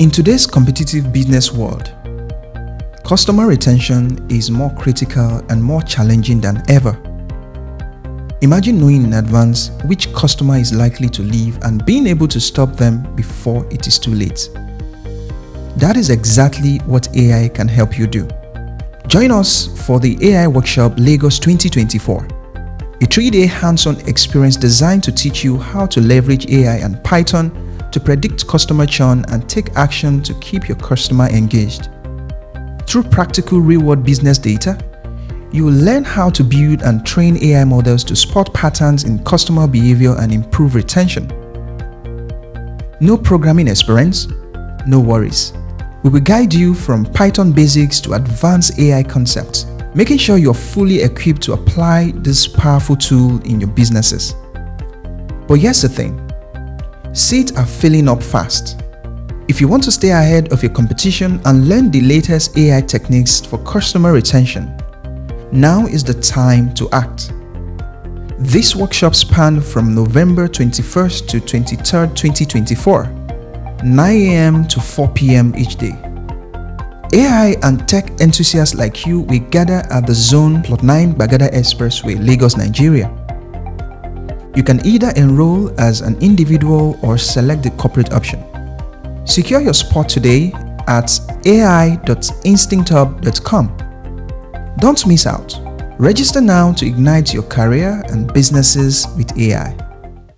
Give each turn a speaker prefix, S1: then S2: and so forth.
S1: In today's competitive business world, customer retention is more critical and more challenging than ever. Imagine knowing in advance which customer is likely to leave and being able to stop them before it is too late. That is exactly what AI can help you do. Join us for the AI Workshop Lagos 2024, a 3-day hands-on experience designed to teach you how to leverage AI and Python to predict customer churn and take action to keep your customer engaged. Through practical real-world business data, you will learn how to build and train AI models to spot patterns in customer behavior and improve retention. No programming experience? No worries. We will guide you from Python basics to advanced AI concepts, making sure you're fully equipped to apply this powerful tool in your businesses. But here's the thing. Seats are filling up fast. If you want to stay ahead of your competition and learn the latest AI techniques for customer retention, now is the time to act. This workshop spanned from November 21st to 23rd, 2024, 9 a.m. to 4 p.m. each day. AI and tech enthusiasts like you will gather at the Zone Plot 9 Bagada Expressway, Lagos, Nigeria. You can either enroll as an individual or select the corporate option. Secure your spot today at ai.instincthub.com. Don't miss out. Register now to ignite your career and businesses with AI.